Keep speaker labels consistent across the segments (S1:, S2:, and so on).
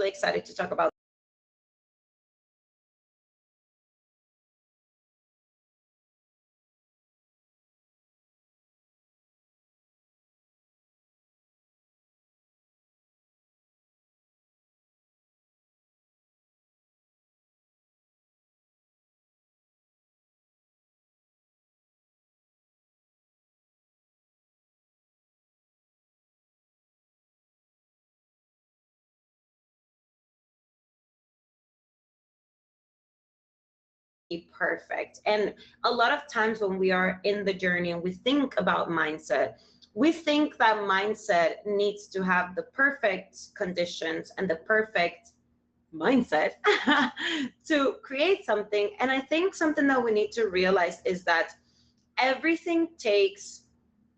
S1: really excited to talk about perfect. And a lot of times when we are in the journey and we think about mindset, we think that mindset needs to have the perfect conditions and the perfect mindset to create something. And I think something that we need to realize is that everything takes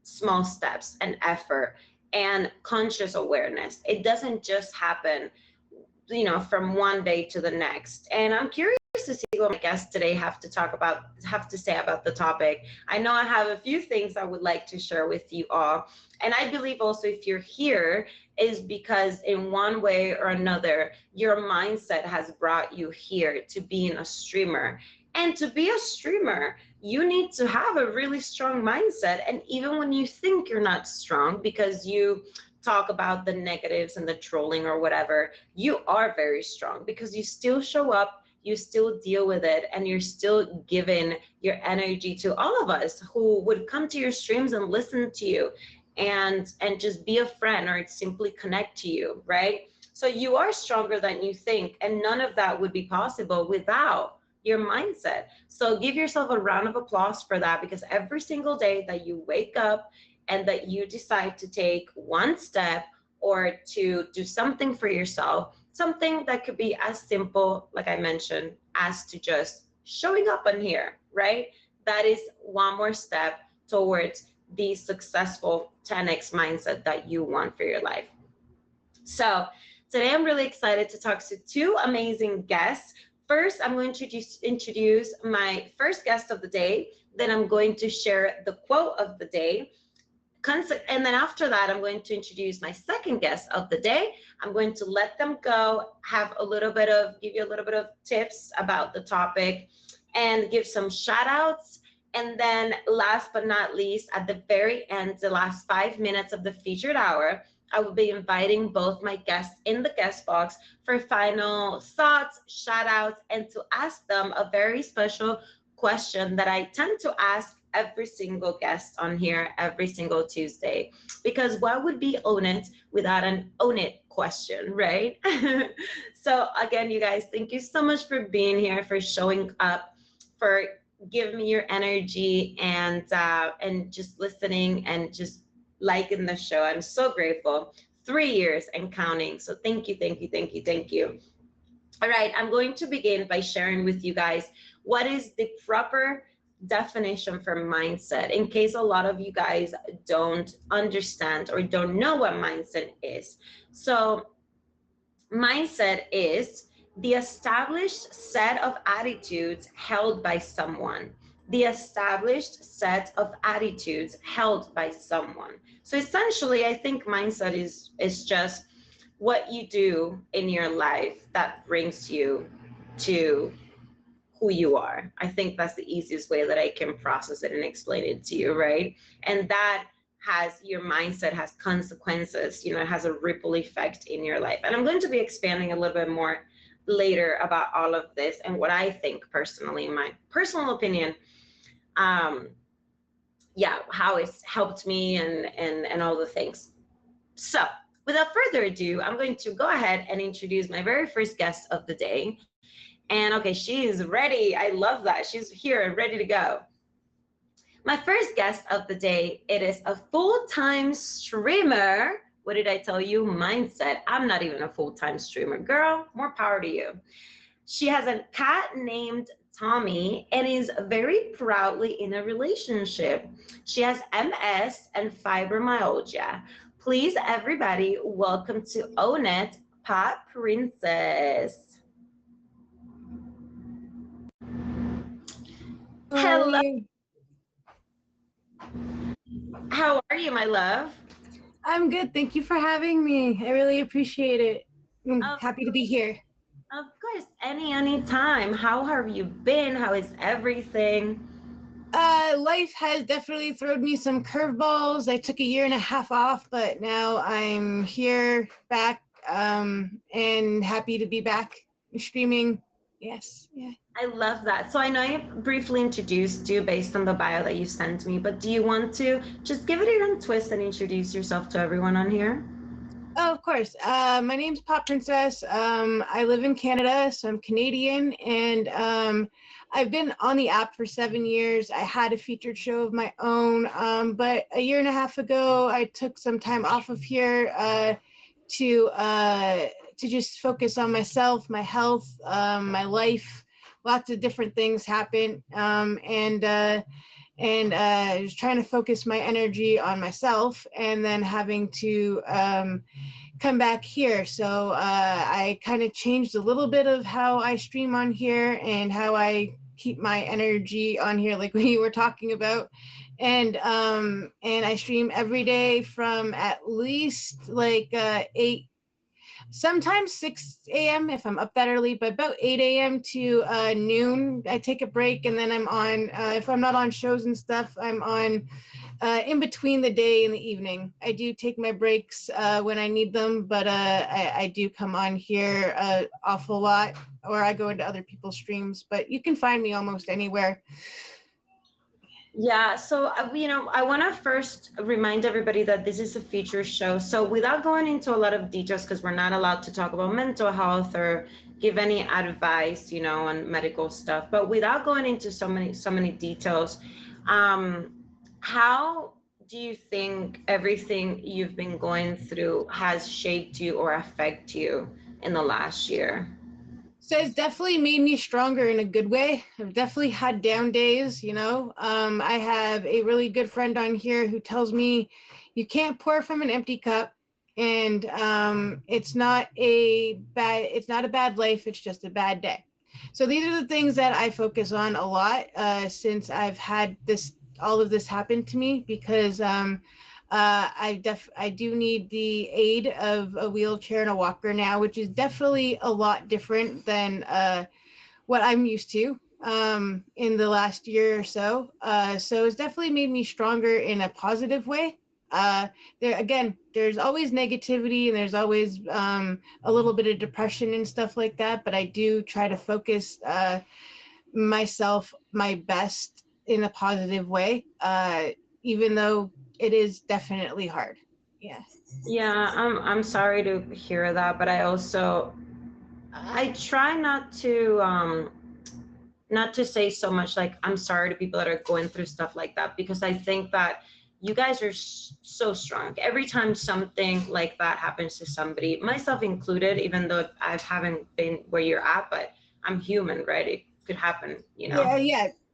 S1: small steps and effort and conscious awareness. It doesn't just happen, from one day to the next. And I'm curious to see what my guests today have to say about the topic. I know I have a few things I would like to share with you all. And I believe also if you're here is because in one way or another, your mindset has brought you here to being a streamer. And to be a streamer, you need to have a really strong mindset. And even when you think you're not strong because you talk about the negatives and the trolling or whatever, you are very strong because you still show up, you still deal with it, and you're still giving your energy to all of us who would come to your streams and listen to you and just be a friend or simply connect to you, right? So you are stronger than you think, and none of that would be possible without your mindset. So give yourself a round of applause for that, because every single day that you wake up and that you decide to take one step or to do something for yourself, something that could be as simple, like I mentioned, as to just showing up on here, right? That is one more step towards the successful 10x mindset that you want for your life. So today I'm really excited to talk to two amazing guests. First, I'm going to introduce my first guest of the day. Then I'm going to share the quote of the day. And then after that, I'm going to introduce my second guest of the day. I'm going to let them go, give you a little bit of tips about the topic and give some shout outs. And then last but not least, at the very end, the last 5 minutes of the featured hour, I will be inviting both my guests in the guest box for final thoughts, shout outs, and to ask them a very special question that I tend to ask every single guest on here every single Tuesday. Because what would be Own It without an Own It question, right? So again, you guys, thank you so much for being here, for showing up, for giving me your energy and just listening and just liking the show. I'm so grateful. 3 years and counting. So thank you, thank you, thank you, thank you. All right, I'm going to begin by sharing with you guys what is the proper definition for mindset, in case a lot of you guys don't understand or don't know what mindset is. So mindset is the established set of attitudes held by someone. The established set of attitudes held by someone. So essentially, I think mindset is just what you do in your life that brings you to who you are. I think that's the easiest way that I can process it and explain it to you, right? And that your mindset has consequences, it has a ripple effect in your life. And I'm going to be expanding a little bit more later about all of this and what I think personally, in my personal opinion, how it's helped me and all the things. So without further ado, I'm going to go ahead and introduce my very first guest of the day. And okay, she is ready. I love that. She's here and ready to go. My first guest of the day, it is a full-time streamer. What did I tell you? Mindset. I'm not even a full-time streamer. Girl, more power to you. She has a cat named Tommy and is very proudly in a relationship. She has MS and fibromyalgia. Please, everybody, welcome to Own It, Pot Princess. Hello. How are you, my love?
S2: I'm good. Thank you for having me. I really appreciate it. I'm
S1: Of,
S2: happy to be here.
S1: of course, any time. How have you been? How is everything?
S2: Life has definitely thrown me some curveballs. I took a year and a half off, but now I'm here back, and happy to be back streaming. Yes, yeah.
S1: I love that. So I know I briefly introduced you based on the bio that you sent me, but do you want to just give it your own twist and introduce yourself to everyone on here?
S2: Oh, of course. My name's Pop Princess. I live in Canada, so I'm Canadian, and I've been on the app for 7 years. I had a featured show of my own, but a year and a half ago, I took some time off of here to uh, to just focus on myself, my health, my life. Lots of different things happen, and just trying to focus my energy on myself, and then having to come back here. So I kind of changed a little bit of how I stream on here and how I keep my energy on here, like we were talking about. And I stream every day from at least like 8, sometimes 6 a.m. if I'm up that early, but about 8 a.m. to noon. I take a break, and then I'm on. If I'm not on shows and stuff, I'm on in between the day and the evening. I do take my breaks when I need them, but I do come on here awful lot, or I go into other people's streams. But you can find me almost anywhere.
S1: Yeah, so I want to first remind everybody that this is a feature show. So without going into a lot of details, because we're not allowed to talk about mental health or give any advice, on medical stuff, but without going into so many details, um, how do you think everything you've been going through has shaped you or affect you in the last year?
S2: So it's definitely made me stronger in a good way. I've definitely had down days. I have a really good friend on here who tells me you can't pour from an empty cup, and it's not a bad life, it's just a bad day. So these are the things that I focus on a lot since I've had this all of this happen to me, because I do need the aid of a wheelchair and a walker now, which is definitely a lot different than what I'm used to in the last year or so. So it's definitely made me stronger in a positive way. There again, there's always negativity, and there's always a little bit of depression and stuff like that. But I do try to focus myself my best in a positive way, even though it is definitely hard. Yeah.
S1: Yeah, I'm sorry to hear that, but I try not to say so much like I'm sorry to people that are going through stuff like that, because I think that you guys are so strong. Every time something like that happens to somebody, myself included, even though I haven't been where you're at, but I'm human, right? It could happen.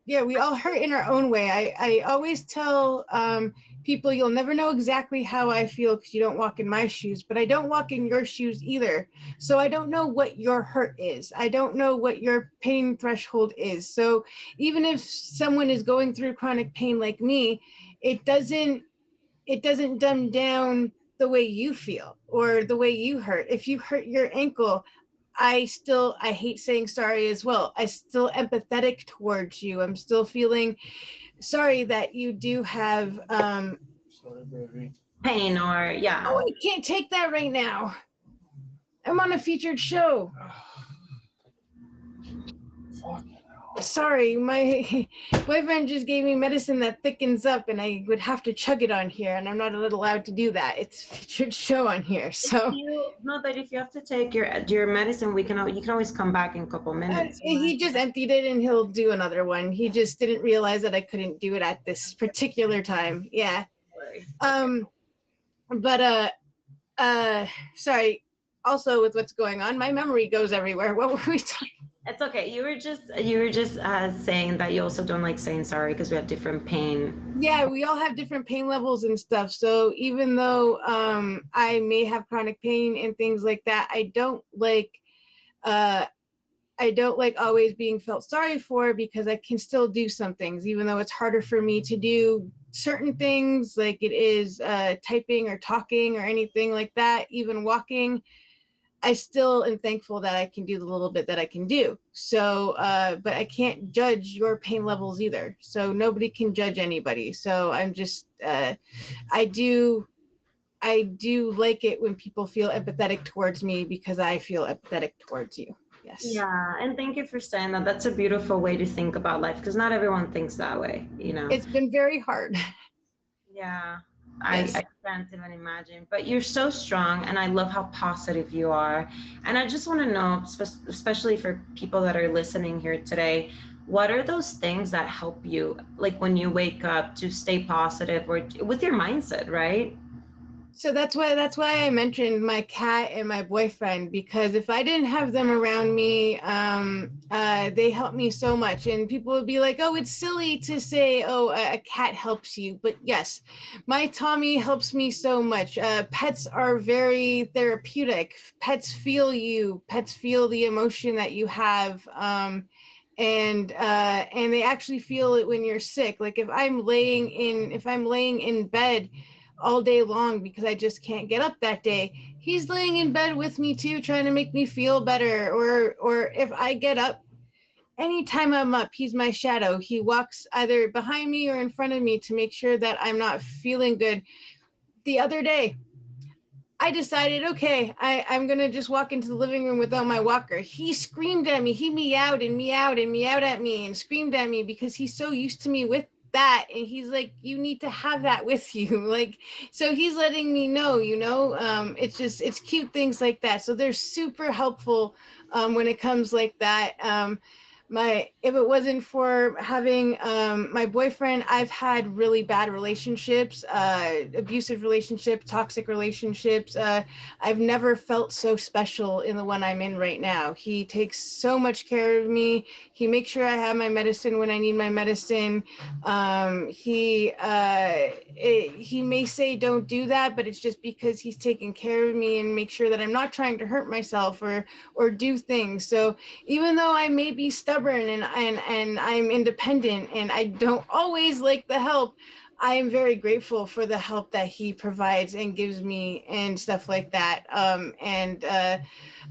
S2: Yeah, we all hurt in our own way. I always tell people, you'll never know exactly how I feel because you don't walk in my shoes, but I don't walk in your shoes either. So I don't know what your hurt is. I don't know what your pain threshold is. So even if someone is going through chronic pain like me, it doesn't it doesn't dumb down the way you feel or the way you hurt. If you hurt your ankle, I hate saying sorry as well. I still empathetic towards you. I'm still feeling sorry that you do have
S1: Pain or
S2: oh,
S1: yeah.
S2: I can't take that right now. I'm on a featured show. Sorry, my boyfriend just gave me medicine that thickens up, and I would have to chug it on here, and I'm not allowed to do that. It's a featured show on here,
S1: If
S2: so
S1: you no, but if you have to take your medicine, you can always come back in a couple minutes.
S2: he just emptied it, and he'll do another one. He just didn't realize that I couldn't do it at this particular time. Yeah.
S1: Sorry. Okay.
S2: Um, but uh, sorry. Also, with what's going on, my memory goes everywhere. What were we talking?
S1: It's okay. You were just saying that you also don't like saying sorry because we have different pain.
S2: Yeah, we all have different pain levels and stuff. So even though I may have chronic pain and things like that, uh I don't like always being felt sorry for, because I can still do some things, even though it's harder for me to do certain things like it is typing or talking or anything like that, even walking. I still am thankful that I can do the little bit that I can do. So, but I can't judge your pain levels either. So nobody can judge anybody. So I'm just, I do like it when people feel empathetic towards me because I feel empathetic towards you. Yes.
S1: Yeah, and thank you for saying that. That's a beautiful way to think about life because not everyone thinks that way, you know.
S2: It's been very hard.
S1: Yeah,
S2: Yes.
S1: I can't even imagine. But you're so strong, and I love how positive you are. And I just want to know, especially for people that are listening here today, what are those things that help you, like when you wake up, to stay positive or with your mindset, right?
S2: So that's why I mentioned my cat and my boyfriend, because if I didn't have them around me, they help me so much. And people would be like, "Oh, it's silly to say, oh, a cat helps you," but yes, my Tommy helps me so much. Pets are very therapeutic. Pets feel you. Pets feel the emotion that you have. And they actually feel it when you're sick. Like if I'm laying in bed all day long because I just can't get up that day, he's laying in bed with me too, trying to make me feel better. Or if I get up, anytime I'm up, he's my shadow. He walks either behind me or in front of me to make sure that I'm not feeling good. The other day, I decided, okay, I'm gonna just walk into the living room without my walker. He screamed at me. He meowed and meowed and meowed at me and screamed at me because he's so used to me with that. And he's like, you need to have that with you. Like, so he's letting me know, it's cute things like that. So they're super helpful when it comes like that. If it wasn't for having my boyfriend, I've had really bad relationships, abusive relationships, toxic relationships. I've never felt so special in the one I'm in right now. He takes so much care of me. He makes sure I have my medicine when I need my medicine. He may say don't do that, but it's just because he's taking care of me and make sure that I'm not trying to hurt myself or do things. So even though I may be stubborn and I'm independent and I don't always like the help, I am very grateful for the help that he provides and gives me and stuff like that.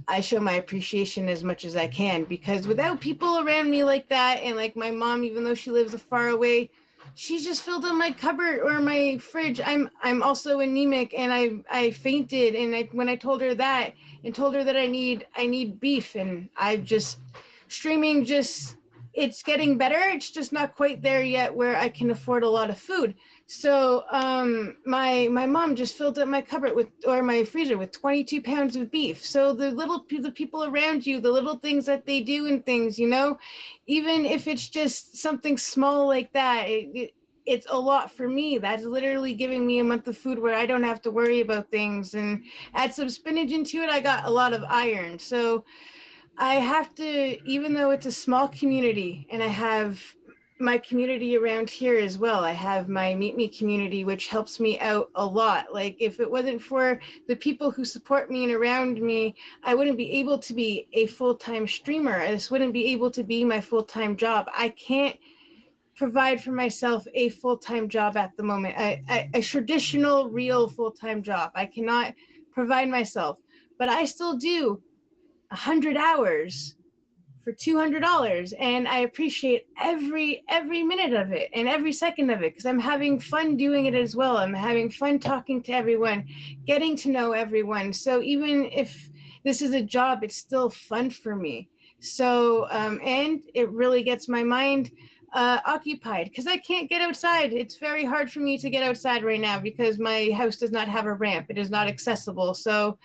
S2: I show my appreciation as much as I can, because without people around me like that, and like my mom, even though she lives far away, she's just filled in my cupboard or my fridge. I'm also anemic and I fainted, and when I told her that and told her that I need beef, and I've just streaming just, it's getting better. It's just not quite there yet where I can afford a lot of food. So my mom just filled up my cupboard or my freezer with 22 pounds of beef. So the people around you, the little things that they do and things, even if it's just something small like that, it's a lot for me. That's literally giving me a month of food where I don't have to worry about things. And add some spinach into it, I got a lot of iron. So I have to, even though it's a small community, and I have my community around here as well. I have my Meet Me community, which helps me out a lot. Like, if it wasn't for the people who support me and around me, I wouldn't be able to be a full-time streamer. This wouldn't be able to be my full-time job. I can't provide for myself a full-time job at the moment, a traditional, real full-time job. I cannot provide myself, but I still do 100 hours for $200, and I appreciate every minute of it and every second of it, because I'm having fun doing it as well. I'm having fun talking to everyone, getting to know everyone. So even if this is a job, it's still fun for me. So and it really gets my mind occupied, because I can't get outside. It's very hard for me to get outside right now because my house does not have a ramp. It is not accessible. So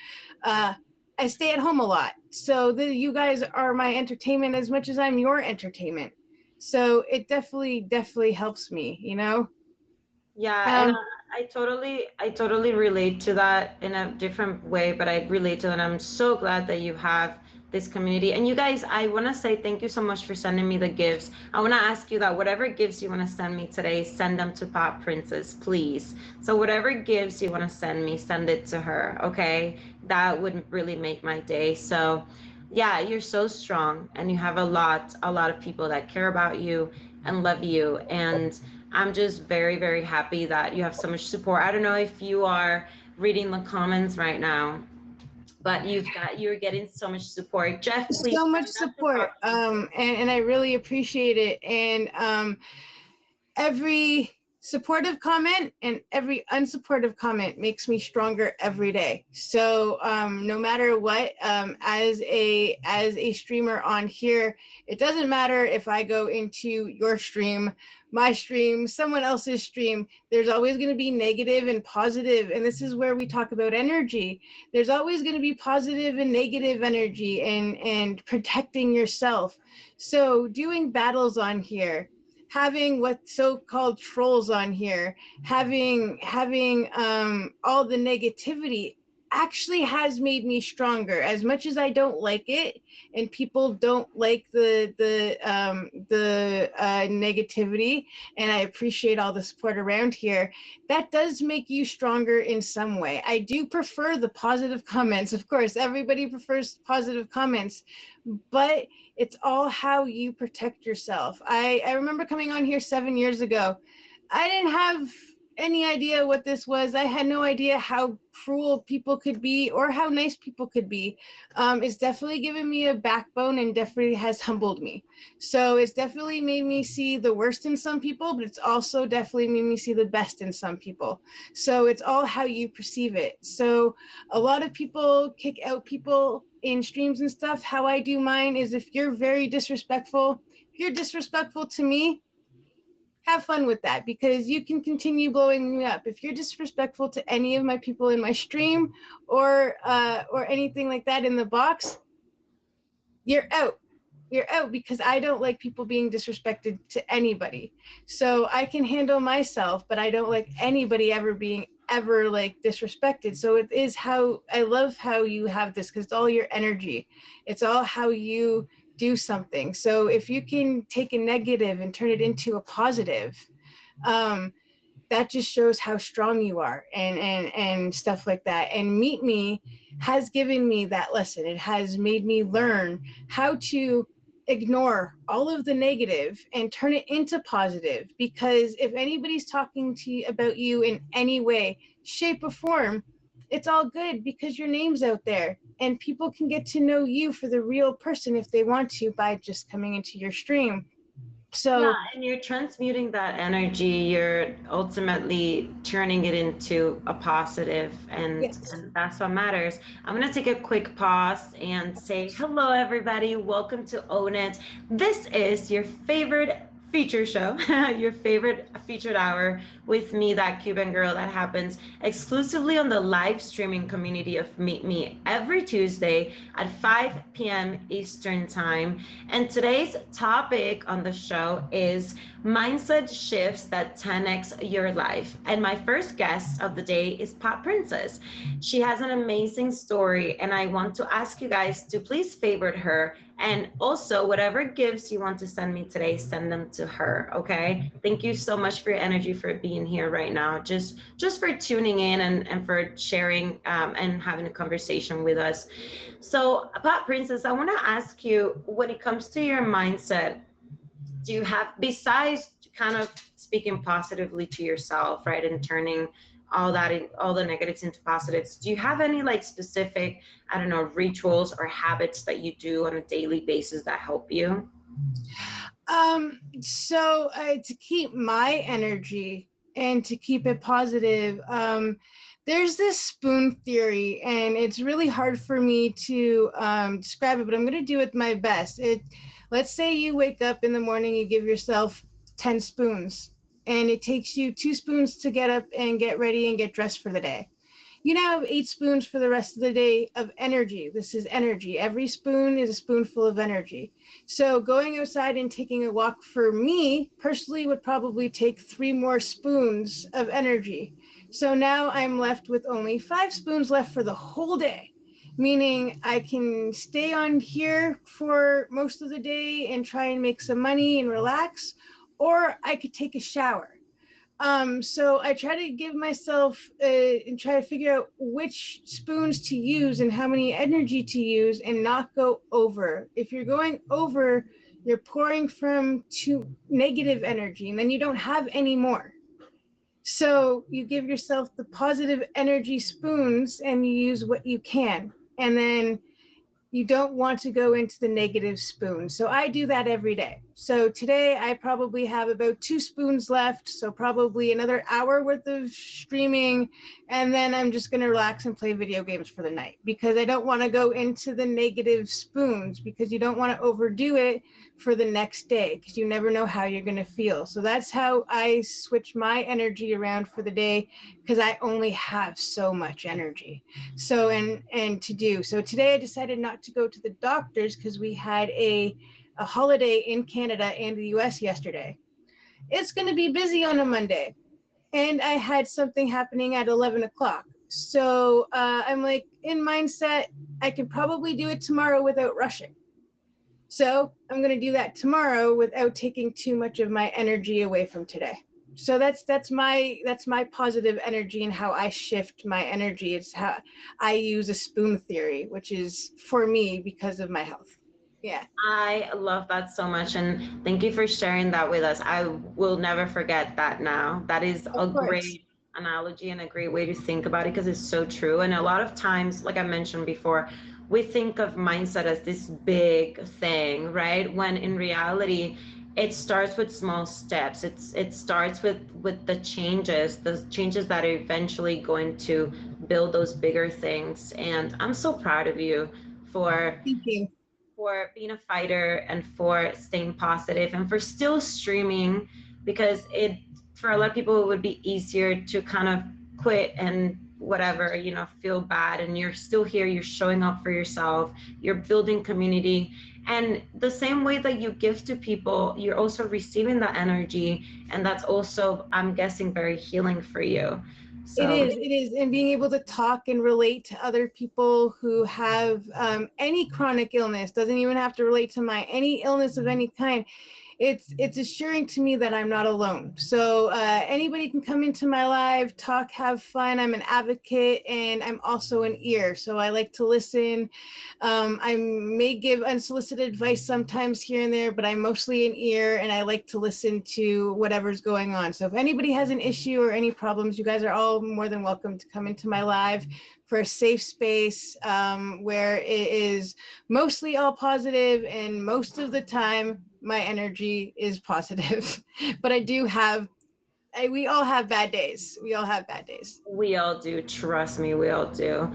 S2: I stay at home a lot. So you guys are my entertainment as much as I'm your entertainment. So it definitely helps me,
S1: Yeah, and
S2: Um,
S1: I totally relate to that in a different way, but I relate to it. And I'm so glad that you have this community. And you guys, I want to say thank you so much for sending me the gifts. I want to ask you that whatever gifts you want to send me today, send them to Pop Princess, please. So whatever gifts you want to send me, send it to her, okay? That would really make my day. So yeah, you're so strong, and you have a lot of people that care about you and love you. And I'm just very, very happy that you have so much support. I don't know if you are reading the comments right now, but you're getting so much support. Jeff, please.
S2: So much support, and I really appreciate it. And every supportive comment and every unsupportive comment makes me stronger every day. So no matter what, as a streamer on here, it doesn't matter if I go into your stream, my stream, someone else's stream, there's always going to be negative and positive. And this is where we talk about energy. There's always going to be positive and negative energy, and protecting yourself. So doing battles on here, having what so-called trolls on here, having all the negativity actually has made me stronger. As much as I don't like it, and people don't like the negativity, and I appreciate all the support around here, that does make you stronger in some way. I do prefer the positive comments. Of course, everybody prefers positive comments, but it's all how you protect yourself. I remember coming on here 7 years ago. I didn't have any idea what this was. I had no idea how cruel people could be or how nice people could be. It's definitely given me a backbone and definitely has humbled me. So it's definitely made me see the worst in some people, but it's also definitely made me see the best in some people. So it's all how you perceive it. So a lot of people kick out people in streams and stuff. How I do mine is, if you're very disrespectful, if you're disrespectful to me, have fun with that, because you can continue blowing me up. If you're disrespectful to any of my people in my stream or anything like that in the box, you're out. You're out, because I don't like people being disrespected to anybody. So I can handle myself, but I don't like anybody ever being like disrespected. So it is how I love how you have this, because it's all your energy. It's all how you do something. So if you can take a negative and turn it into a positive, that just shows how strong you are, and stuff like that. And Meet Me has given me that lesson. It has made me learn how to ignore all of the negative and turn it into positive, because if anybody's talking to you about you in any way, shape, or form, it's all good, because your name's out there and people can get to know you for the real person if they want to, by just coming into your stream. So
S1: yeah, and you're transmuting that energy, you're ultimately turning it into a positive,
S2: yes.
S1: and that's what matters. I'm going to take a quick pause and say hello everybody, welcome to Own It. This is your favorite feature show, your favorite featured hour with me, that Cuban girl, that happens exclusively on the live streaming community of Meet Me every Tuesday at 5 p.m. Eastern time. And today's topic on the show is mindset shifts that 10x your life. And my first guest of the day is Pot Princess. She has an amazing story, and I want to ask you guys to please favorite her. And also, whatever gifts you want to send me today, send them to her, okay? Thank you so much for your energy, for being here right now, just for tuning in and for sharing and having a conversation with us. So, Pot Princess, I want to ask you, when it comes to your mindset, do you have, besides kind of speaking positively to yourself, right, and turning all the negatives into positives, do you have any like specific, I don't know, rituals or habits that you do on a daily basis that help you?
S2: So to keep my energy and to keep it positive, there's this spoon theory, and it's really hard for me to describe it, but I'm going to do it my best. Let's say you wake up in the morning, you give yourself 10 spoons, and it takes you 2 spoons to get up and get ready and get dressed for the day. You now have 8 spoons for the rest of the day of energy. This is energy. Every spoon is a spoonful of energy. So going outside and taking a walk for me personally would probably take 3 more spoons of energy. So now I'm left with only 5 spoons left for the whole day, meaning I can stay on here for most of the day and try and make some money and relax, or I could take a shower. So I try to give myself and try to figure out which spoons to use and how many energy to use and not go over. If you're going over, you're pouring from to negative energy, and then you don't have any more. So you give yourself the positive energy spoons and you use what you can. and then you don't want to go into the negative spoon. So I do that every day. So today I probably have about 2 spoons left. So probably another hour worth of streaming. And then I'm just going to relax and play video games for the night, because I don't want to go into the negative spoons, because you don't want to overdo it for the next day, because you never know how you're going to feel. So that's how I switch my energy around for the day, because I only have so much energy. So and to do so today I decided not to go to the doctors, because we had a holiday in Canada and the US yesterday. It's going to be busy on a Monday, and I had something happening at 11 o'clock. So I'm like, in mindset, I could probably do it tomorrow without rushing. So I'm going to do that tomorrow without taking too much of my energy away from today. So that's my positive energy, and how I shift my energy. It's how I use a spoon theory, which is for me because of my health. Yeah.
S1: I love that so much, and thank you for sharing that with us. I will never forget that now. That is a
S2: Of course.
S1: great analogy and a great way to think about it, because it's so true. And a lot of times, like I mentioned before, we think of mindset as this big thing, right? When in reality, it starts with small steps. It starts with the changes that are eventually going to build those bigger things. And I'm so proud of you for
S2: Thank you.
S1: being a fighter and for staying positive and for still streaming, because it, for a lot of people, it would be easier to kind of quit and whatever, feel bad. And you're still here, you're showing up for yourself, you're building community. And the same way that you give to people, you're also receiving that energy. And that's also, I'm guessing, very healing for you. So
S2: It is. And being able to talk and relate to other people who have any chronic illness, doesn't even have to relate to any illness of any kind. It's assuring to me that I'm not alone. So anybody can come into my live, talk, have fun. I'm an advocate, and I'm also an ear. So I like to listen. I may give unsolicited advice sometimes here and there, but I'm mostly an ear, and I like to listen to whatever's going on. So if anybody has an issue or any problems, you guys are all more than welcome to come into my live for a safe space where it is mostly all positive, and most of the time my energy is positive. But we all have bad days. We all have bad days.
S1: we all do. Trust me, we all do.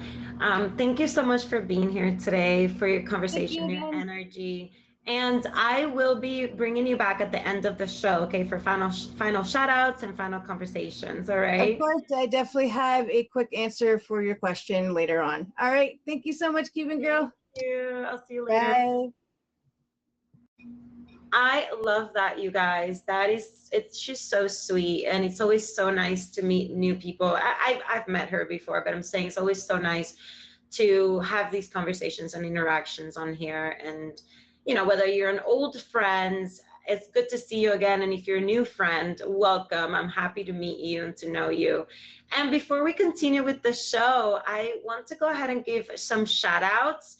S1: Thank you so much for being here today, for your
S2: Thank you
S1: conversation, your
S2: again.
S1: energy. And I will be bringing you back at the end of the show, okay, for final shout outs and final conversations. All
S2: Of
S1: right.
S2: course, I definitely have a quick answer for your question later on. All right. Thank you so much, Cuban Girl.
S1: Thank you. I'll see you later.
S2: Bye.
S1: I love that, you guys. It's just so sweet, and it's always so nice to meet new people. I've met her before, but I'm saying it's always so nice to have these conversations and interactions on here. And whether you're an old friend, it's good to see you again. And if you're a new friend, welcome. I'm happy to meet you and to know you. And before we continue with the show, I want to go ahead and give some shout outs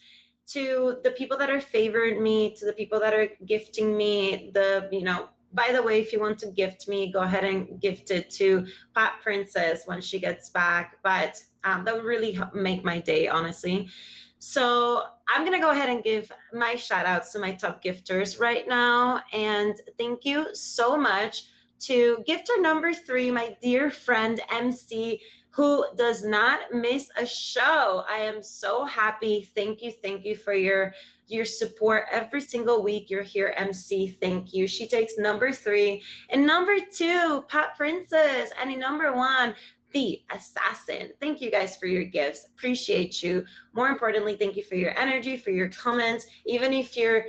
S1: to the people that are favoring me, to the people that are gifting me by the way, if you want to gift me, go ahead and gift it to Pat Princess when she gets back. But that would really make my day, honestly. So I'm going to go ahead and give my shout outs to my top gifters right now. And thank you so much to gifter number 3, my dear friend MC, who does not miss a show. I am so happy. Thank you for your support every single week. You're here, MC. Thank you. She takes number 3. And number 2, Pat Princess. And in number 1, the Assassin. Thank you guys for your gifts. Appreciate you. More importantly, thank you for your energy, for your comments. Even if you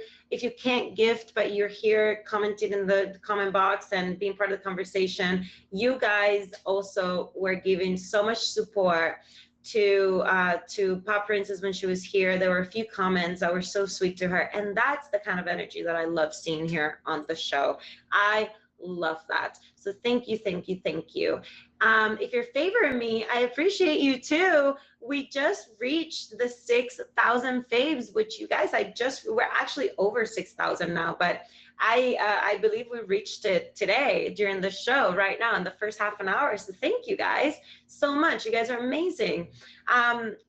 S1: can't gift, but you're here commenting in the comment box and being part of the conversation, you guys also were giving so much support to Pop Princess when she was here. There were a few comments that were so sweet to her, and that's the kind of energy that I love seeing here on the show. I love that. So thank you, thank you, thank you. If you're favoring me, I appreciate you too. We just reached the 6,000 faves, which you guys, we're actually over 6,000 now, but I believe we reached it today during the show right now in the first half an hour. So thank you guys so much. You guys are amazing.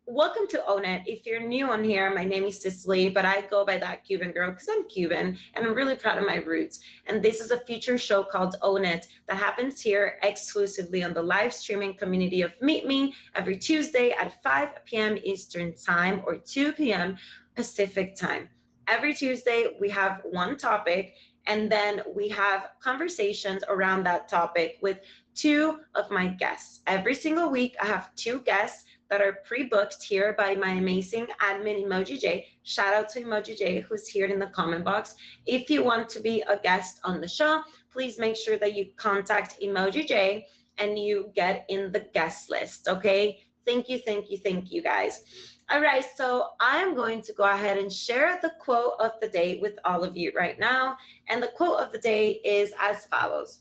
S1: Welcome to Own It. If you're new on here, my name is Cicely, but I go by that Cuban girl because I'm Cuban and I'm really proud of my roots. And this is a feature show called Own It that happens here exclusively on the live streaming community of Meet Me every Tuesday at 5 p.m. Eastern Time or 2 p.m. Pacific Time. Every Tuesday, we have one topic, and then we have conversations around that topic with two of my guests. Every single week, I have two guests that are pre-booked here by my amazing admin, Emoji J. Shout out to Emoji J, who's here in the comment box. If you want to be a guest on the show, please make sure that you contact Emoji J and you get in the guest list, okay? Thank you, thank you, thank you, guys. All right, so I'm going to go ahead and share the quote of the day with all of you right now. And the quote of the day is as follows.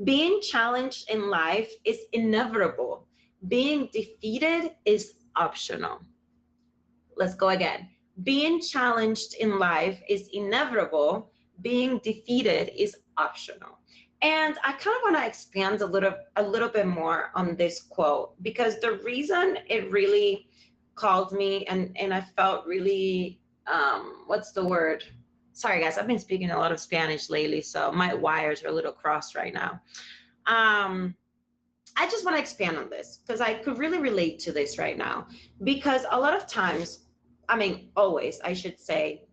S1: Being challenged in life is inevitable. Being defeated is optional. Let's go again. Being challenged in life is inevitable. Being defeated is optional. And I kind of want to expand a little bit more on this quote, because the reason it really called me and I felt really, what's the word? Sorry guys, I've been speaking a lot of Spanish lately, so my wires are a little crossed right now. I just want to expand on this because I could really relate to this right now, because a lot of times, always, I should say,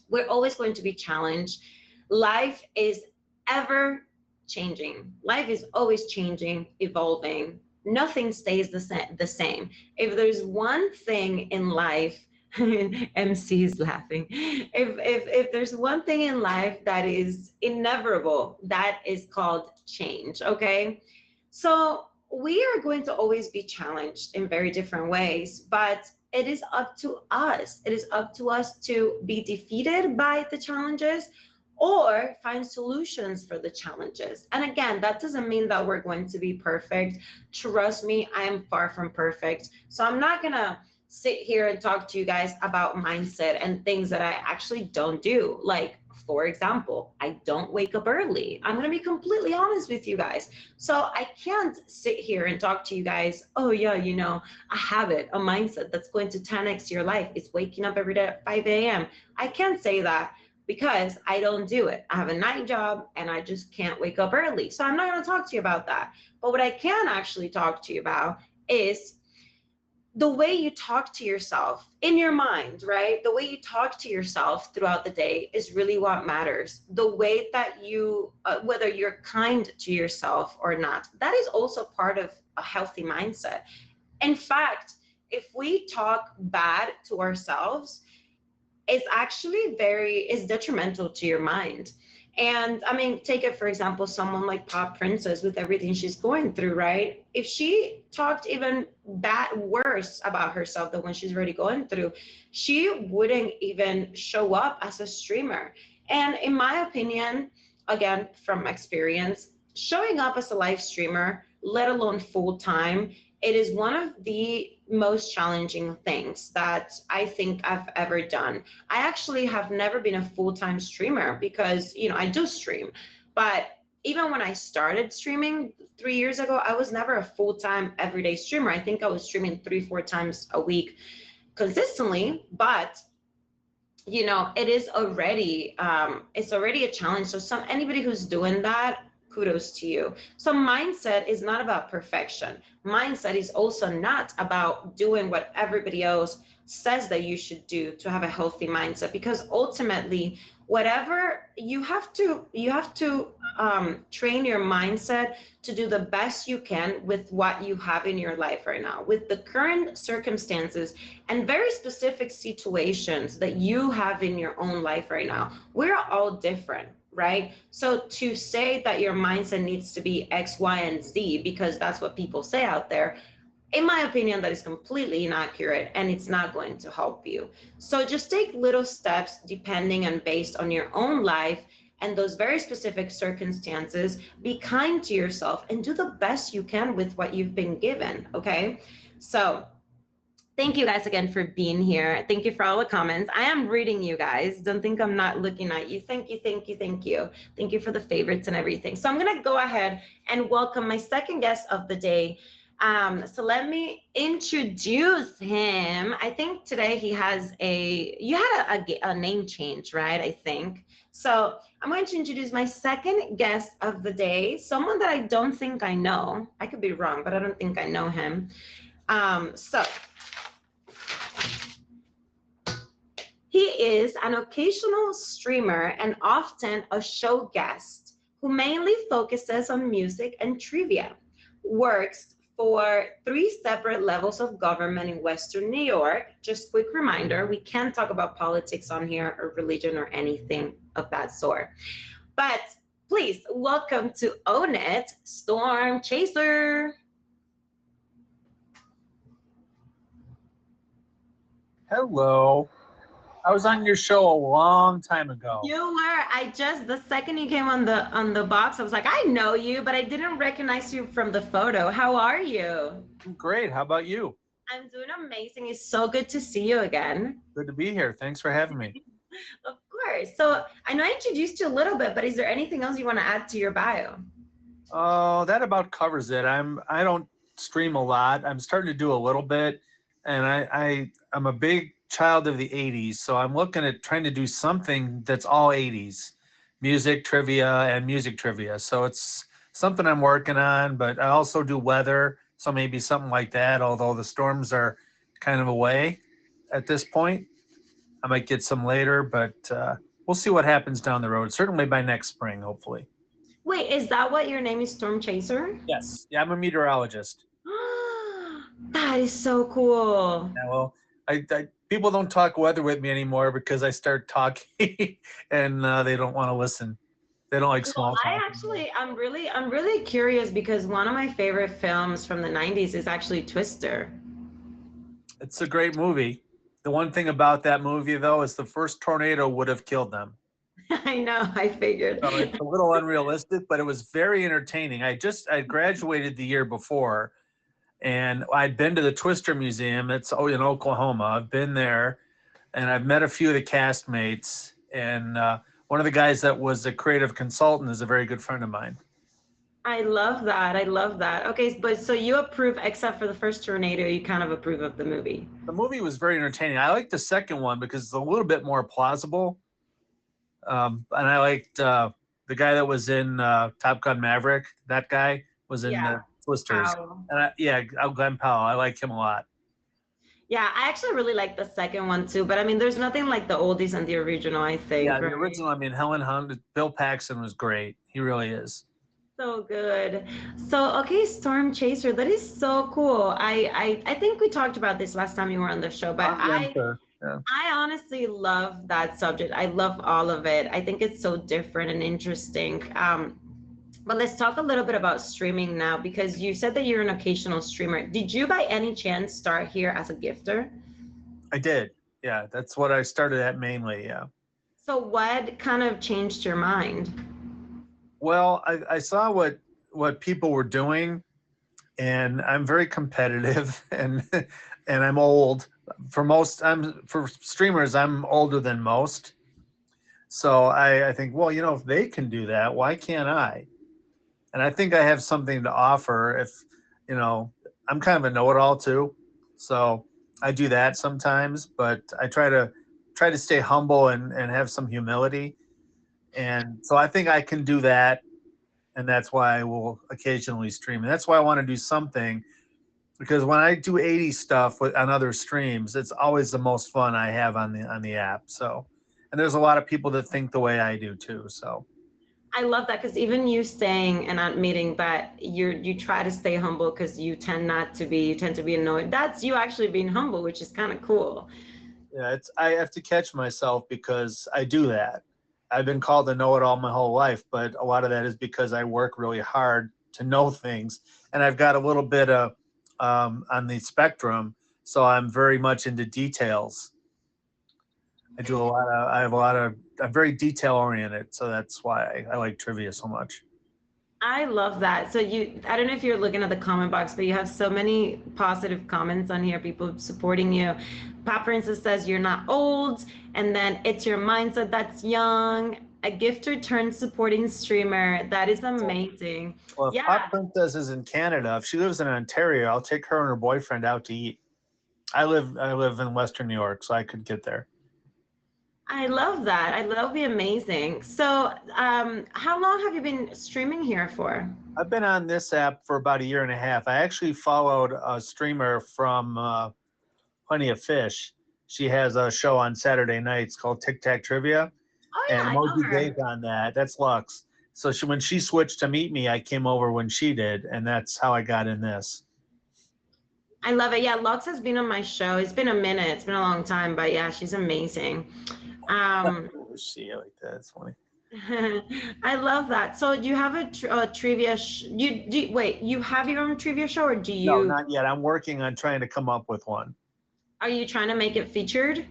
S1: we're always going to be challenged. Life is ever changing. Life is always changing, evolving. Nothing stays the same. If there's one thing in life, MC is laughing. If there's one thing in life that is inevitable, that is called change, okay? So we are going to always be challenged in very different ways, but it is up to us. It is up to us to be defeated by the challenges or find solutions for the challenges. And again, that doesn't mean that we're going to be perfect. Trust me, I am far from perfect. So I'm not gonna sit here and talk to you guys about mindset and things that I actually don't do. Like, for example, I don't wake up early. I'm gonna be completely honest with you guys. So I can't sit here and talk to you guys, oh yeah, a habit, a mindset that's going to 10x your life is waking up every day at 5 a.m. I can't say that because I don't do it. I have a night job and I just can't wake up early. So I'm not gonna talk to you about that. But what I can actually talk to you about is the way you talk to yourself in your mind, right? The way you talk to yourself throughout the day is really what matters. The way that you, whether you're kind to yourself or not, that is also part of a healthy mindset. In fact, if we talk bad to ourselves, it's detrimental to your mind. And take it, for example, someone like Pop Princess with everything she's going through, right? If she talked even worse about herself than what she's already going through, she wouldn't even show up as a streamer. And in my opinion, again, from experience, showing up as a live streamer, let alone full time, it is one of the most challenging things that I think I've ever done. I actually have never been a full-time streamer because, I do stream, but even when I started streaming 3 years ago, I was never a full-time everyday streamer. I think I was streaming 3-4 times a week consistently, but it is already, it's already a challenge. So anybody who's doing that, kudos to you. So mindset is not about perfection. Mindset is also not about doing what everybody else says that you should do to have a healthy mindset, because ultimately, whatever you have to train your mindset to do the best you can with what you have in your life right now, with the current circumstances and very specific situations that you have in your own life right now. We're all different, right? So to say that your mindset needs to be X, Y, and Z because that's what people say out there, in my opinion, that is completely inaccurate and it's not going to help you. So just take little steps depending and based on your own life and those very specific circumstances, be kind to yourself and do the best you can with what you've been given. Okay. So thank you guys again for being here. Thank you for all the comments. I am reading you guys. Don't think I'm not looking at you. Thank you, thank you, thank you. Thank you for the favorites and everything. So I'm gonna go ahead and welcome my second guest of the day. So let me introduce him. I think today he has you had a name change, right? I think. So I'm going to introduce my second guest of the day, someone that I don't think I know. I could be wrong, but I don't think I know him. So he is an occasional streamer and often a show guest who mainly focuses on music and trivia, works for 3 separate levels of government in Western New York. Just quick reminder, we can't talk about politics on here or religion or anything of that sort. But please welcome to Own It, Storm Chaser.
S3: Hello. I was on your show a long time ago.
S1: You were. The second you came on the box, I was like, I know you, but I didn't recognize you from the photo. How are you?
S3: Great. How about you?
S1: I'm doing amazing. It's so good to see you again.
S3: Good to be here. Thanks for having me.
S1: Of course. So I know I introduced you a little bit, but is there anything else you want to add to your bio?
S3: Oh, that about covers it. I don't stream a lot. I'm starting to do a little bit, and I'm a big child of the 80s, so I'm looking at trying to do something that's all 80s, music trivia and music trivia. So it's something I'm working on, but I also do weather, so maybe something like that, although the storms are kind of away at this point. I might get some later, but we'll see what happens down the road. Certainly by next spring, hopefully.
S1: Wait, is that what your name is, Storm Chaser?
S3: Yes. Yeah, I'm a meteorologist.
S1: That is so cool.
S3: Yeah, well, people don't talk weather with me anymore because I start talking and they don't want to listen. They don't like small talk.
S1: I'm really curious because one of my favorite films from the 90s is actually Twister.
S3: It's a great movie. The one thing about that movie, though, is the first tornado would have killed them.
S1: I know, I figured.
S3: So it's a little unrealistic, but it was very entertaining. I graduated the year before, and I'd been to the Twister Museum. It's in Oklahoma. I've been there, and I've met a few of the castmates. And one of the guys that was a creative consultant is a very good friend of mine.
S1: I love that. I love that. Okay, but so you approve, except for the first tornado, you kind of approve of the movie.
S3: The movie was very entertaining. I liked the second one because it's a little bit more plausible. And I liked the guy that was in Top Gun Maverick. That guy was in Twisters. And Glenn Powell. I like him a lot.
S1: Yeah, I actually really like the second one too. But I mean, there's nothing like the oldies and the original, I think.
S3: Yeah, the original. I mean, Helen Hunt, Bill Paxton was great. He really is.
S1: So good. So okay, Storm Chaser, that is so cool. I think we talked about this last time you were on the show, but I honestly love that subject. I love all of it. I think it's so different and interesting. But let's talk a little bit about streaming now, because you said that you're an occasional streamer. Did you by any chance start here as a gifter?
S3: I did. Yeah, that's what I started at mainly. Yeah.
S1: So what kind of changed your mind?
S3: Well, I saw what people were doing, and I'm very competitive, and I'm old. For streamers, I'm older than most. So I think, well, if they can do that, why can't I? And I think I have something to offer. If I'm kind of a know-it-all too, so I do that sometimes. But I try to stay humble and have some humility. And so I think I can do that, and that's why I will occasionally stream. And that's why I want to do something, because when I do 80 stuff on other streams, it's always the most fun I have on the app. So, and there's a lot of people that think the way I do too. So,
S1: I love that, because even you saying and admitting that you try to stay humble because you tend to be annoyed. That's you actually being humble, which is kind of cool.
S3: Yeah, I have to catch myself because I do that. I've been called a know-it-all my whole life, but a lot of that is because I work really hard to know things, and I've got a little bit of on the spectrum, so I'm very much into details. I'm very detail oriented. So that's why I like trivia so much.
S1: I love that. So I don't know if you're looking at the comment box, but you have so many positive comments on here, people supporting you. Pat Princess says you're not old, and then it's your mindset that's young. A gift return supporting streamer. That is amazing.
S3: Well, if
S1: Yeah,
S3: Pop Princess is in Canada, if she lives in Ontario, I'll take her and her boyfriend out to eat. I live in Western New York, so I could get there.
S1: I love that. That would be amazing. So, how long have you been streaming here for?
S3: I've been on this app for about a year and a half. I actually followed a streamer from Plenty of Fish. She has a show on Saturday nights called Tic Tac Trivia,
S1: Oh yeah,
S3: and
S1: I know
S3: Emoji
S1: her.
S3: Dave's on that. That's Lux. So when she switched to meet me, I came over when she did, and that's how I got in this.
S1: I love it. Yeah, Lux has been on my show. It's been a minute. It's been a long time, but yeah, she's amazing.
S3: She like that. It's funny.
S1: I love that. So you have a trivia. Wait, you have your own trivia show, or do
S3: No,
S1: you?
S3: not yet. I'm working on trying to come up with one.
S1: Are you trying to make it featured?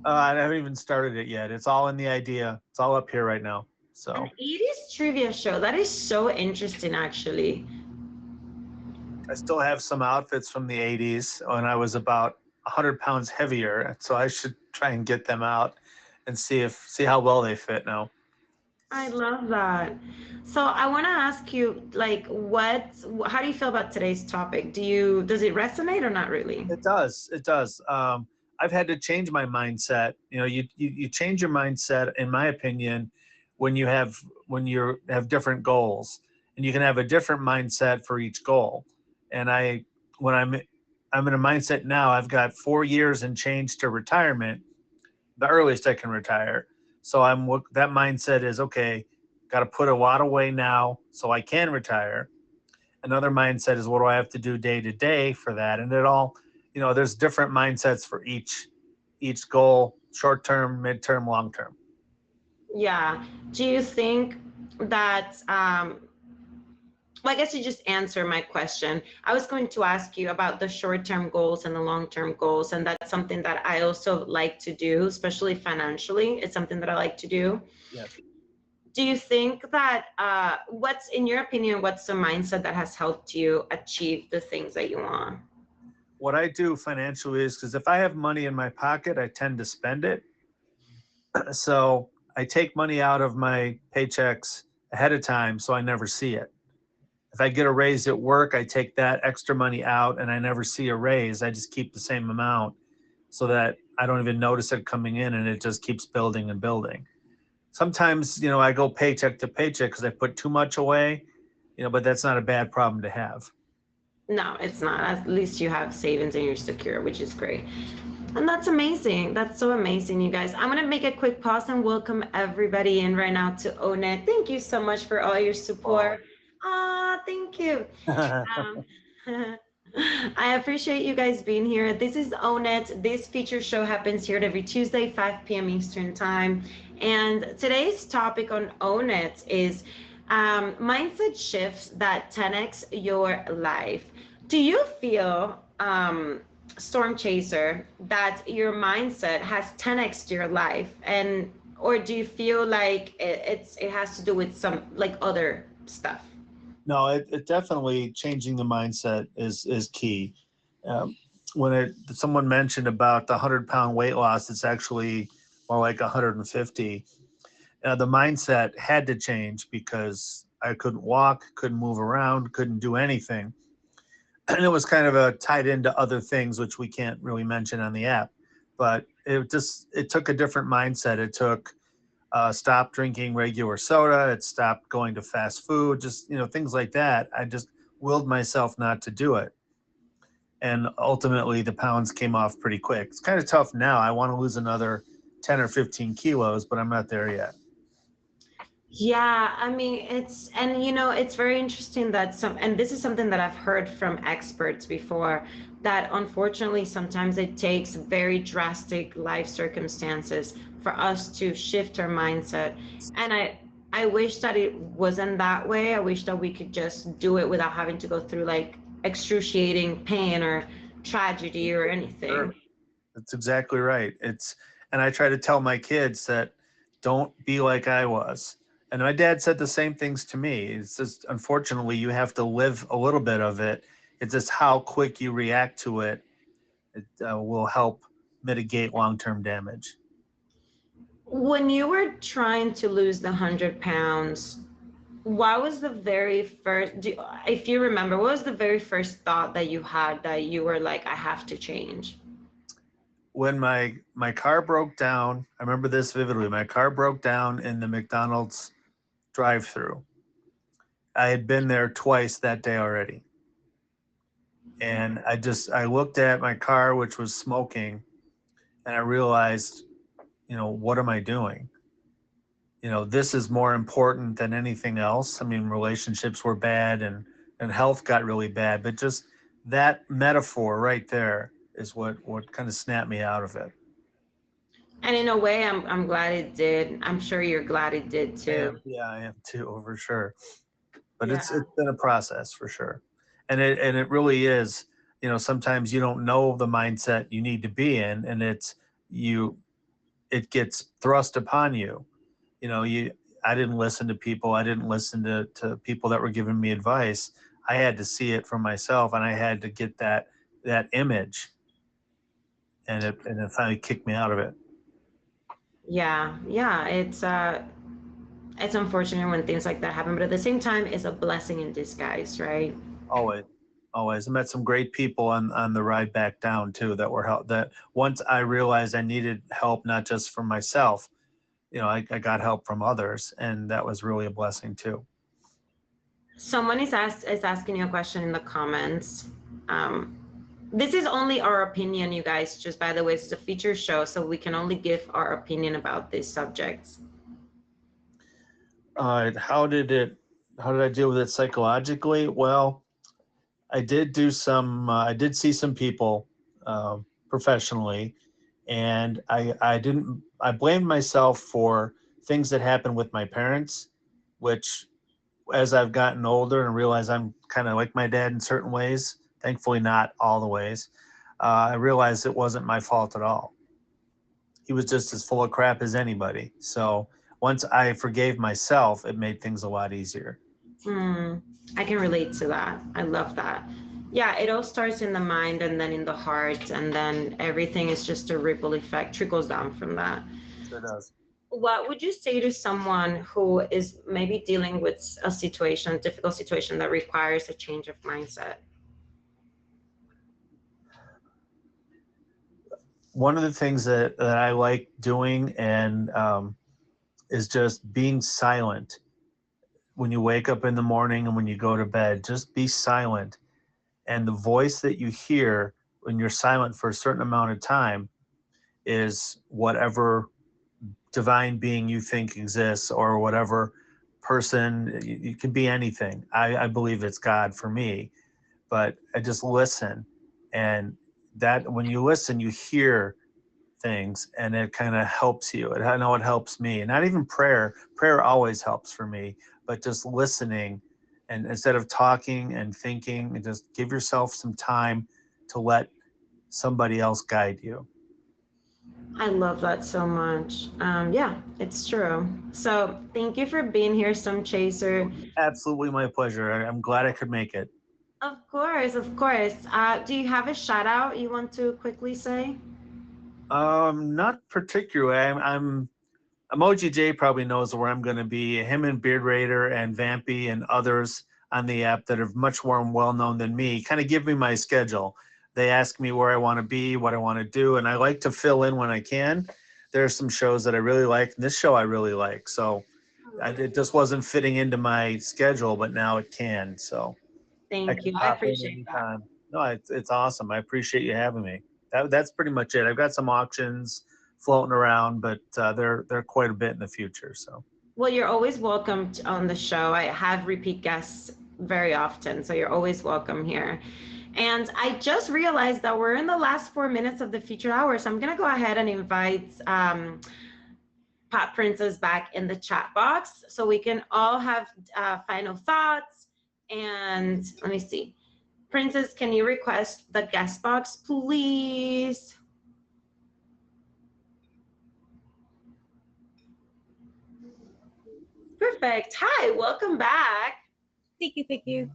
S3: I haven't even started it yet. It's all in the idea. It's all up here right now. So
S1: An 80s trivia show. That is so interesting, actually.
S3: I still have some outfits from the 80s when I was about 100 pounds heavier. So I should try and get them out and see how well they fit now.
S1: I love that. So I want to ask you, like, how do you feel about today's topic? Does it resonate or not really?
S3: It does. It does. I've had to change my mindset. You know, you change your mindset, in my opinion, when you have different goals, and you can have a different mindset for each goal. And when I'm in a mindset now, I've got 4 years and change to retirement, the earliest I can retire. So that mindset is, okay, got to put a lot away now so I can retire. Another mindset is, what do I have to do day to day for that? And there's different mindsets for each goal, short term, midterm, long term.
S1: Yeah. Do you think that well, I guess you just answered my question. I was going to ask you about the short-term goals and the long-term goals, and that's something that I also like to do, especially financially. It's something that I like to do.
S3: Yes.
S1: Do you think that in your opinion, what's the mindset that has helped you achieve the things that you want?
S3: What I do financially is, because if I have money in my pocket, I tend to spend it. So I take money out of my paychecks ahead of time so I never see it. If I get a raise at work, I take that extra money out and I never see a raise. I just keep the same amount so that I don't even notice it coming in, and it just keeps building and building. Sometimes, I go paycheck to paycheck because I put too much away, but that's not a bad problem to have.
S1: No, it's not. At least you have savings and you're secure, which is great. And that's amazing. That's so amazing, you guys. I'm going to make a quick pause and welcome everybody in right now to Own It. Thank you so much for all your support. Thank you. I appreciate you guys being here. This is Own It. This feature show happens here every Tuesday, 5 p.m. Eastern Time. And today's topic on Own It is mindset shifts that 10x your life. Do you feel, Storm Chaser, that your mindset has 10x your life, or do you feel like it has to do with some like other stuff?
S3: No, it definitely, changing the mindset is key. When someone mentioned about the 100-pound weight loss, it's actually more like 150. The mindset had to change because I couldn't walk, couldn't move around, couldn't do anything. And it was kind of tied into other things, which we can't really mention on the app. But it took a different mindset. It took stop drinking regular soda. It stopped going to fast food, just, things like that. I just willed myself not to do it. And ultimately the pounds came off pretty quick. It's kind of tough now. I want to lose another 10 or 15 kilos, but I'm not there yet.
S1: Yeah, I mean, it's very interesting that and this is something that I've heard from experts before, that unfortunately sometimes it takes very drastic life circumstances for us to shift our mindset. And I wish that it wasn't that way. I wish that we could just do it without having to go through like excruciating pain or tragedy or anything.
S3: Sure. That's exactly right. And I try to tell my kids that don't be like I was. And my dad said the same things to me. It's just, unfortunately, you have to live a little bit of it. It's just how quick you react to it. It will help mitigate long-term damage.
S1: When you were trying to lose the 100 pounds, what was the very first, if you remember, what was the very first thought that you had that you were like, I have to change?
S3: When my car broke down, I remember this vividly. My car broke down in the McDonald's drive-through. I had been there twice that day already. And I looked at my car, which was smoking, and I realized, what am I doing? This is more important than anything else. I mean, relationships were bad and health got really bad, but just that metaphor right there is what kind of snapped me out of it.
S1: And in a way, I'm glad it did. I'm sure you're glad it did too.
S3: Yeah, I am too, for sure. But
S1: Yeah.
S3: it's been a process for sure. And it really is, sometimes you don't know the mindset you need to be in, and it gets thrust upon you. I didn't listen to people. I didn't listen to people that were giving me advice. I had to see it for myself, and I had to get that image, and it finally kicked me out of it.
S1: Yeah, it's unfortunate when things like that happen, but at the same time, it's a blessing in disguise, right?
S3: Always. I met some great people on the ride back down too that were help. That once I realized I needed help, not just for myself, I got help from others, and that was really a blessing too.
S1: Someone is asking you a question in the comments. This is only our opinion, you guys. Just by the way, it's a feature show, so we can only give our opinion about these subjects.
S3: How did I deal with it psychologically? Well, I did see some people professionally, and I blamed myself for things that happened with my parents, which, as I've gotten older and realized I'm kind of like my dad in certain ways, thankfully not all the ways, I realized it wasn't my fault at all. He was just as full of crap as anybody. So once I forgave myself, it made things a lot easier.
S1: I can relate to that. I love that. Yeah, it all starts in the mind and then in the heart, and then everything is just a ripple effect, trickles down from that.
S3: Sure does.
S1: What would you say to someone who is maybe dealing with a difficult situation that requires a change of mindset?
S3: One of the things that I like doing and is just being silent. When you wake up in the morning and when you go to bed, just be silent. And the voice that you hear when you're silent for a certain amount of time is whatever divine being you think exists, or whatever person. You can be anything. I believe it's God for me, but I just listen. And that when you listen, you hear things, and it kind of helps you. I know it helps me. And not even prayer always helps for me, but just listening, and instead of talking and thinking, and just give yourself some time to let somebody else guide you.
S1: I love that so much. Yeah, it's true. So thank you for being here, Storm Chaser.
S3: Absolutely my pleasure. I'm glad I could make it.
S1: Of course, of course. Do you have a shout out you want to quickly say?
S3: Not particularly. I'm Emoji J probably knows where I'm going to be. Him and Beard Raider and Vampy and others on the app that are much more well known than me kind of give me my schedule. They ask me where I want to be, what I want to do, and I like to fill in when I can. There are some shows that I really like, and this show I really like. So it just wasn't fitting into my schedule, but now it can. So
S1: Thank you. I appreciate that.
S3: No, it's awesome. I appreciate you having me. That's pretty much it. I've got some auctions floating around, but they're quite a bit in the future. So.
S1: Well, you're always welcome on the show. I have repeat guests very often, so you're always welcome here. And I just realized that we're in the last 4 minutes of the featured hour, so I'm gonna go ahead and invite Pot Princess back in the chat box so we can all have final thoughts. And let me see. Princess, can you request the guest box, please? Perfect. Hi, welcome back.
S2: Thank you, thank you.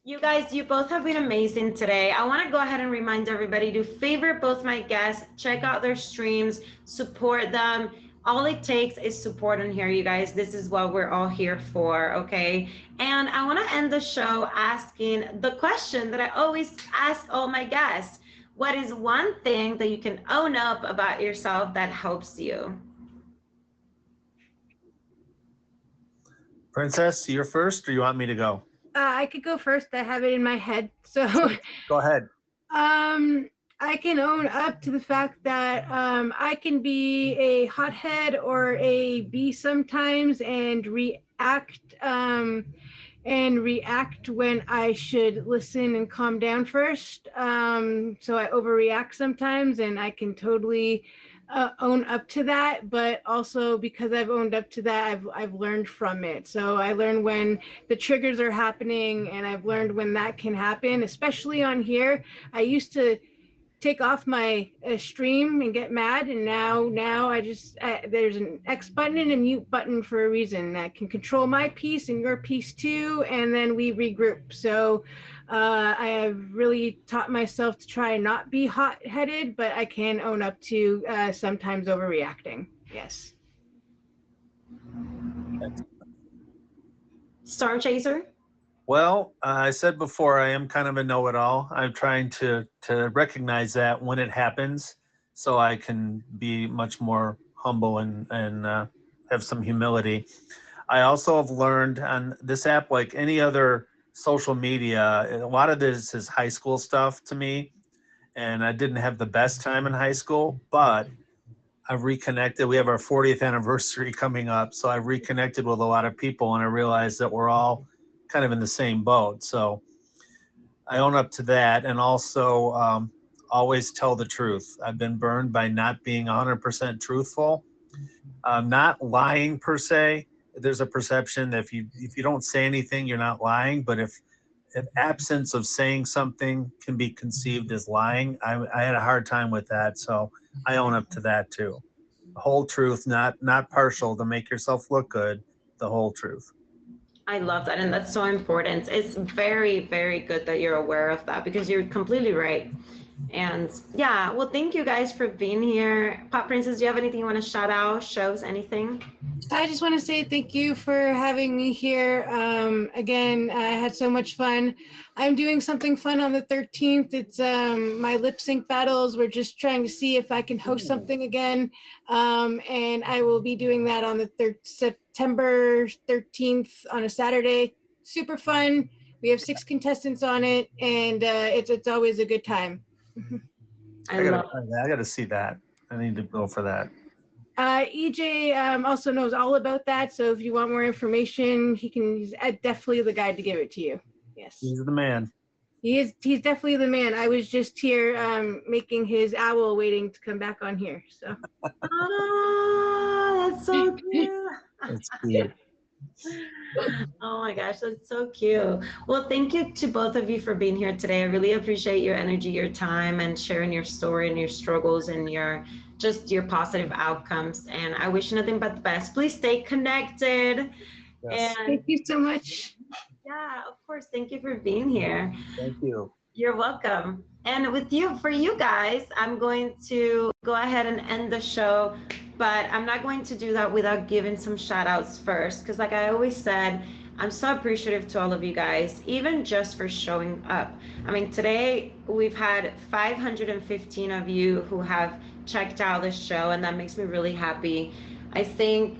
S1: You guys, you both have been amazing today. I want to go ahead and remind everybody to favorite both my guests, check out their streams, support them. All it takes is support on here, you guys. This is what we're all here for, okay? And I want to end the show asking the question that I always ask all my guests. What is one thing that you can own up about yourself that helps you?
S3: Princess, you're first, or you want me to go?
S2: I could go first. I have it in my head. So,
S3: Go ahead.
S2: I can own up to the fact that I can be a hothead or a bee sometimes and react when I should listen and calm down first. So I overreact sometimes, and I can totally own up to that. But also because I've owned up to that, I've learned from it. So I learned when the triggers are happening, and I've learned when that can happen, especially on here. I used to take off my stream and get mad, and now I just there's an X button and a mute button for a reason that can control my peace and your peace too, and then we regroup. So I have really taught myself to try and not be hot-headed, but I can own up to sometimes overreacting. Yes.
S1: Storm Chaser?
S3: Well, I said before, I am kind of a know-it-all. I'm trying to recognize that when it happens, so I can be much more humble and have some humility. I also have learned on this app, like any other social media, a lot of this is high school stuff to me, and I didn't have the best time in high school, but I've reconnected. We have our 40th anniversary coming up, so I've reconnected with a lot of people, and I realized that we're all kind of in the same boat. So I own up to that, and also always tell the truth. I've been burned by not being 100% truthful, not lying per se. There's a perception that if you don't say anything, you're not lying. But if absence of saying something can be conceived as lying, I had a hard time with that. So I own up to that too. The whole truth, not partial to make yourself look good. The whole truth.
S1: I love that. And that's so important. It's very, very good that you're aware of that because you're completely right. And yeah, well, thank you guys for being here. Pop Princess, do you have anything you want to shout out, shows, anything?
S2: I just want to say thank you for having me here. Again, I had so much fun. I'm doing something fun on the 13th. It's my lip sync battles. We're just trying to see if I can host something again. And I will be doing that on the September 13th on a Saturday. Super fun. We have 6 contestants on it, and it's always a good time.
S3: I gotta see that. I need to go for that.
S2: EJ also knows all about that, so if you want more information, he's definitely the guy to give it to you. Yes,
S3: He's the man.
S2: he's definitely the man. I was just here making his owl waiting to come back on here. So
S1: Oh, that's so cute.
S3: It's cute.
S1: Oh my gosh, that's so cute. Well, thank you to both of you for being here today. I really appreciate your energy, your time, and sharing your story and your struggles and your positive outcomes. And I wish you nothing but the best. Please stay connected.
S3: Yes.
S1: And
S2: thank you so much.
S1: yeah, of course, thank you for being here.
S3: Thank you.
S1: You're welcome. And for you guys, I'm going to go ahead and end the show, but I'm not going to do that without giving some shout outs first. Because like I always said, I'm so appreciative to all of you guys, even just for showing up. I mean, today we've had 515 of you who have checked out the show, and that makes me really happy. I think,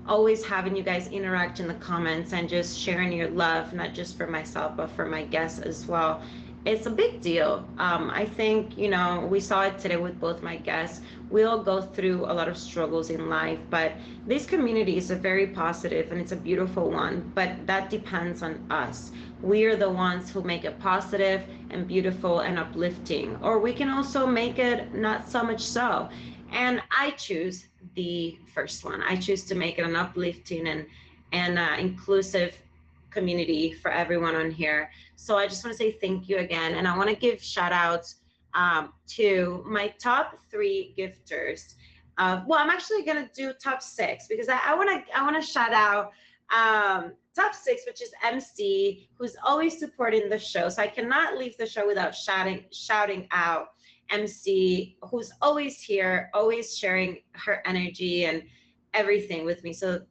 S1: always having you guys interact in the comments and just sharing your love, not just for myself, but for my guests as well. It's a big deal. I think, we saw it today with both my guests. We all go through a lot of struggles in life, but this community is a very positive and it's a beautiful one, but that depends on us. We are the ones who make it positive and beautiful and uplifting, or we can also make it not so much so. And I choose the first one. I choose to make it an uplifting and inclusive community for everyone on here. So I just want to say thank you again. And I want to give shout outs to my top 3 gifters. well, I'm actually gonna do top 6 because I wanna shout out top 6, which is MC, who's always supporting the show. So I cannot leave the show without shouting out MC, who's always here, always sharing her energy and everything with me. So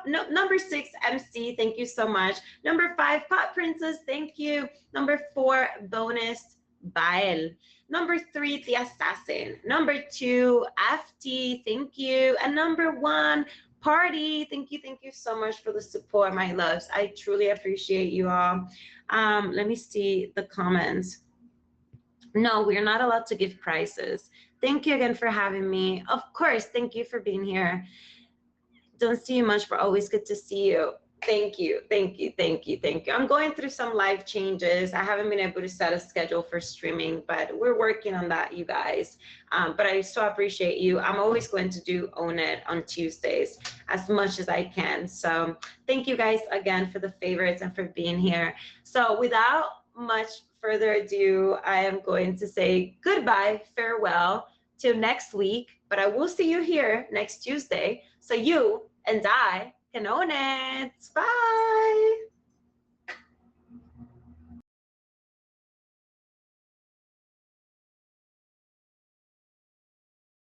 S1: number 6, MC, thank you so much. Number 5, Pot Princess, thank you. Number 4, Bonus, Bael. Number 3, The Assassin. Number 2, FT, thank you. And number 1, Party, thank you so much for the support, my loves. I truly appreciate you all. Let me see the comments. No, we're not allowed to give prizes. Thank you again for having me. Of course, thank you for being here. Don't see you much, but always good to see you. Thank you. I'm going through some life changes. I haven't been able to set a schedule for streaming, but we're working on that, you guys. But I so appreciate you. I'm always going to do Own It on Tuesdays as much as I can. So thank you guys again for the favorites and for being here. So without much further ado, I am going to say goodbye, farewell till next week, but I will see you here next Tuesday. So you and I can own it. Bye.